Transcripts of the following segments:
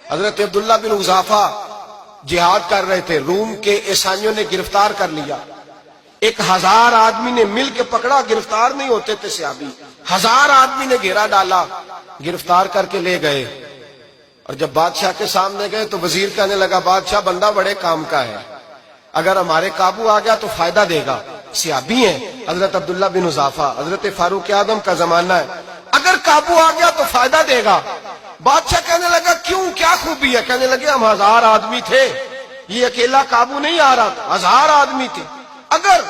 حضرت عبداللہ بن حذافہ جہاد کر رہے تھے، روم کے عیسائیوں نے گرفتار کر لیا، 1000 آدمی نے مل کے پکڑا، گرفتار نہیں ہوتے تھے صحابی، 1000 آدمی نے گھیرا ڈالا، گرفتار کر کے لے گئے، اور جب بادشاہ کے سامنے گئے تو وزیر کہنے لگا بادشاہ بندہ بڑے کام کا ہے، اگر ہمارے قابو آ گیا تو فائدہ دے گا، صحابی ہیں حضرت عبداللہ بن حذافہ، حضرت فاروق اعظم کا زمانہ ہے، اگر قابو آ گیا تو فائدہ دے گا۔ بادشاہ کہنے لگا کیوں، کیا خوبی ہے؟ کہنے لگے ہم 1000 آدمی تھے، یہ اکیلا قابو نہیں آ رہا تھا، 1000 آدمی تھے، اگر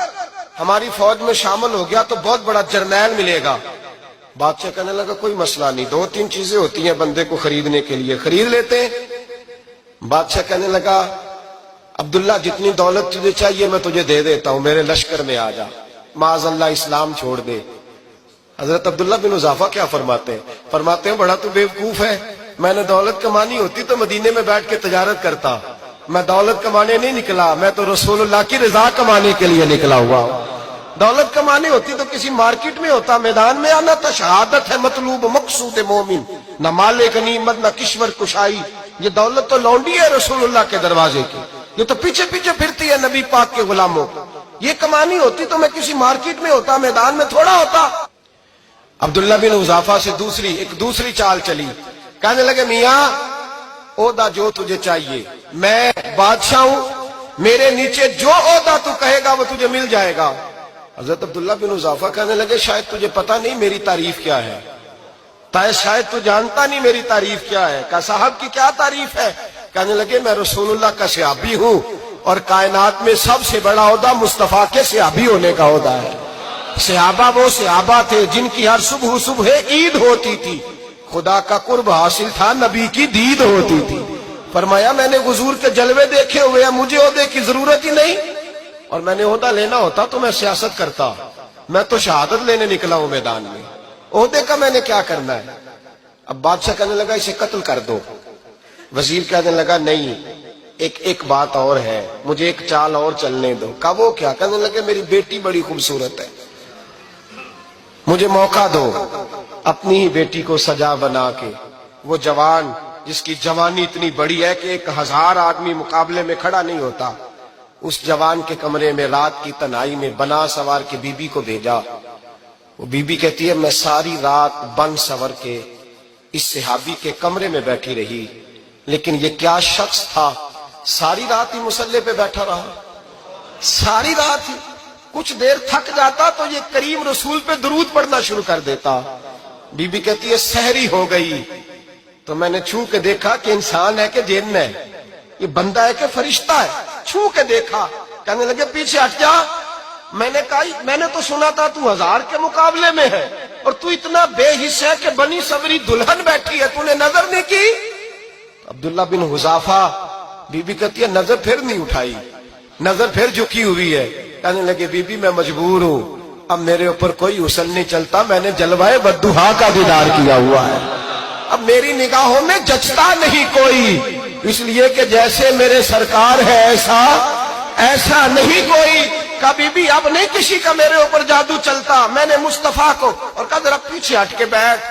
ہماری فوج میں شامل ہو گیا تو بہت بڑا جرنیل ملے گا۔ بادشاہ کہنے لگا کوئی مسئلہ نہیں، 2-3 چیزیں ہوتی ہیں بندے کو خریدنے کے لیے، خرید لیتے ہیں۔ بادشاہ کہنے لگا عبداللہ جتنی دولت تجھے چاہیے میں تجھے دے دیتا ہوں، میرے لشکر میں آ جا، معاذ اللہ اسلام چھوڑ دے۔ حضرت عبداللہ بن حذافہ کیا فرماتے ہیں؟ فرماتے ہیں بڑا تو بیوقوف ہے، میں نے دولت کمانی ہوتی تو مدینے میں بیٹھ کے تجارت کرتا، میں دولت کمانے نہیں نکلا، میں تو رسول اللہ کی رضا کمانے کے لیے نکلا ہوا ہوں۔ دولت کمانی ہوتی تو کسی مارکیٹ میں ہوتا، میدان میں آنا تھا، شہادت ہے مطلوب مقصود مومن، نہ مال غنیمت نہ کشور کشائی، یہ دولت تو لونڈی ہے رسول اللہ کے دروازے کی، یہ تو پیچھے پیچھے پھرتی ہے نبی پاک کے غلاموں کو، یہ کمانی ہوتی تو میں کسی مارکیٹ میں ہوتا، میدان میں تھوڑا ہوتا۔ عبداللہ بن حذافہ سے دوسری چال چلی، کہنے لگے میاں عہدہ جو تجھے چاہیے، میں بادشاہ ہوں، میرے نیچے جو عہدہ تو کہے گا وہ تجھے مل جائے گا۔ حضرت عبداللہ بن حذافہ کہنے لگے شاید تجھے پتہ نہیں میری تعریف کیا ہے، شاید تو جانتا نہیں میری تعریف کیا ہے۔ کہا صاحب کی کیا تعریف ہے؟ کہنے لگے میں رسول اللہ کا صحابی ہوں، اور کائنات میں سب سے بڑا عہدہ مصطفیٰ کے صحابی ہونے کا عہدہ ہے۔ صحابہ وہ صحابہ تھے جن کی ہر صبح عید ہوتی تھی، خدا کا قرب حاصل تھا، نبی کی دید ہوتی تھی۔ فرمایا میں نے حضور کے جلوے دیکھے ہوئے ہیں، مجھے عہدے کی ضرورت ہی نہیں، اور میں نے عہدہ لینا ہوتا تو میں سیاست کرتا، میں تو شہادت لینے نکلا ہوں میدان میں، عہدے کا میں نے کیا کرنا ہے؟ اب بادشاہ کہنے لگا اسے قتل کر دو۔ وزیر کہنے لگا نہیں، ایک بات اور ہے، مجھے ایک چال اور چلنے دو۔ کہا وہ کیا؟ کہنے لگے میری بیٹی بڑی خوبصورت ہے، مجھے موقع دو اپنی ہی بیٹی کو سجا بنا کے، وہ جوان جس کی جوانی اتنی بڑی ہے کہ 1000 آدمی مقابلے میں کھڑا نہیں ہوتا، اس جوان کے کمرے میں رات کی تنہائی میں بنا سوار کے بی بی کو بھیجا۔ وہ بی بی کہتی ہے میں ساری رات بن سور کے اس صحابی کے کمرے میں بیٹھی رہی، لیکن یہ کیا شخص تھا، ساری رات ہی مسلح پہ بیٹھا رہا، ساری رات ہی، کچھ دیر تھک جاتا تو یہ کریم رسول پہ درود پڑھنا شروع کر دیتا۔ بی بی کہتی ہے سحری ہو گئی تو میں نے چھو کے دیکھا کہ انسان ہے کہ جن ہے، یہ بندہ ہے کہ فرشتہ ہے، چھو کے دیکھا۔ کہنے لگے پیچھے ہٹ جا۔ میں نے کہا میں نے تو سنا تھا تو 1000 کے مقابلے میں ہے، اور تو اتنا بے حس ہے کہ بنی سوری دلہن بیٹھی ہے، تو نے نظر نہیں کی؟ عبداللہ بن حذافہ، بی بی کہتی ہے نظر پھر نہیں اٹھائی، نظر پھر جھکی ہوئی ہے۔ کہنے لگے بی بی میں مجبور ہوں، اب میرے اوپر کوئی حسن نہیں چلتا، میں نے جلوہ بدوحا کا دیدار کیا ہوا ہے، اب میری نگاہوں میں جچتا نہیں کوئی، اس لیے کہ جیسے میرے سرکار ہے ایسا نہیں کوئی۔ کبھی بھی اب نہیں کسی کا میرے اوپر جادو چلتا، میں نے مصطفیٰ کو، اور کہا ذرا پیچھے ہٹ کے بیٹھ،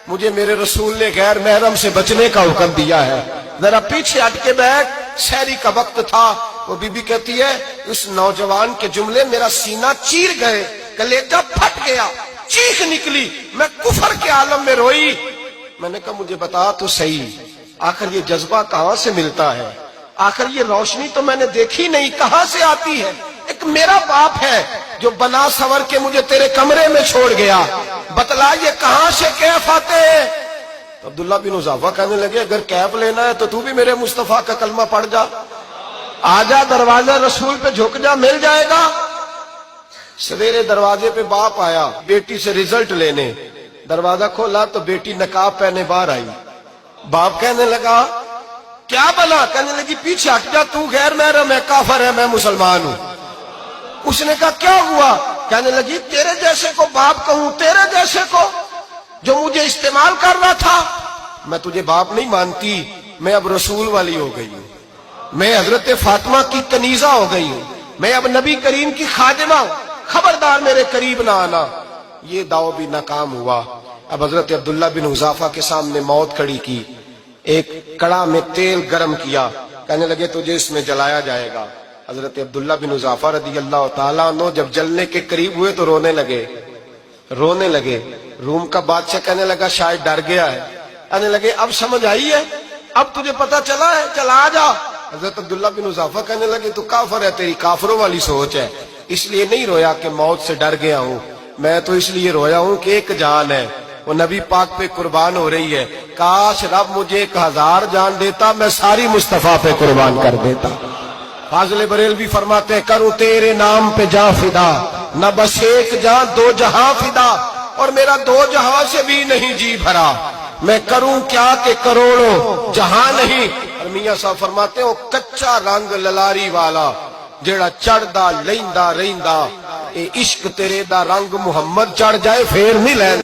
مجھے میرے رسول نے غیر محرم سے بچنے کا حکم دیا ہے، ذرا پیچھے ہٹ کے بیٹھ۔ سحری کا وقت تھا، وہ بی بی کہتی ہے اس نوجوان کے جملے میرا سینہ چیر گئے، کلیجہ پھٹ گیا، چیخ نکلی، میں کفر کے عالم میں روئی۔ میں نے کہا مجھے بتا تو صحیح، آخر یہ جذبہ کہاں سے ملتا ہے، آخر یہ روشنی تو میں نے دیکھی نہیں، کہاں سے آتی ہے؟ ایک میرا باپ ہے جو بنا سور کے مجھے تیرے کمرے میں چھوڑ گیا، بتلا یہ کہاں سے کیف آتے ہیں؟ عبداللہ بن حذافہ کہنے لگے اگر کیف لینا ہے تو بھی میرے مصطفیٰ کا کلمہ پڑھ جا، آجا دروازہ رسول پہ جھک جا، مل جائے گا۔ سویرے دروازے پہ باپ آیا بیٹی سے رزلٹ لینے، دروازہ کھولا تو بیٹی نقاب پہنے باہر آئی۔ باپ کہنے لگا کیا بنا؟ کہنے لگی پیچھے ہٹ جا، تو غیر محرم ہے، کافر ہے، میں مسلمان ہوں۔ اس نے کہا کیا ہوا؟ کہنے لگی تیرے جیسے کو باپ کہوں، تیرے جیسے کو جو مجھے استعمال کر رہا تھا، میں تجھے باپ نہیں مانتی، میں اب رسول والی ہو گئی ہوں، میں حضرت فاطمہ کی کنیزہ ہو گئی ہوں، میں اب نبی کریم کی خادمہ ہوں، خبردار میرے قریب نہ آنا۔ یہ دعو بھی ناکام ہوا۔ اب حضرت عبداللہ بن حذافہ کے سامنے موت کھڑی کی، ایک کڑا میں تیل گرم کیا، کہنے لگے تجھے اس میں جلایا جائے گا۔ حضرت عبداللہ بن حذافہ رضی اللہ تعالیٰ عنہ جب جلنے کے قریب ہوئے تو رونے لگے۔ روم کا بادشاہ کہنے لگا شاید ڈر گیا ہے، کہنے لگے اب سمجھ آئی ہے، اب تجھے پتا چلا ہے، چلا آ جا۔ حضرت عبداللہ بن حذافہ کہنے لگے تو کافر ہے، تیری کافروں والی سوچ ہے، اس لیے نہیں رویا کہ موت سے ڈر گیا ہوں، میں تو اس لیے رویا ہوں کہ ایک جان ہے، وہ نبی پاک پہ قربان ہو رہی ہے، کاش رب مجھے 1000 جان دیتا، میں ساری مصطفیٰ پہ قربان کر دیتا۔ فاضل بریلوی فرماتے ہیں کروں تیرے نام پہ جاں فدا، نہ بس ایک جاں 2 جہاں فدا، اور میرا 2 جہاں سے بھی نہیں جی بھرا، میں کروں کیا کہ کروڑوں جہاں نہیں۔ اور میاں صاحب فرماتے ہیں وہ کچا رنگ للاری والا جیڑا چڑھدا لیندا رہندا، اے عشق تیرے دا رنگ محمد چڑھ جائے پھر نہیں لین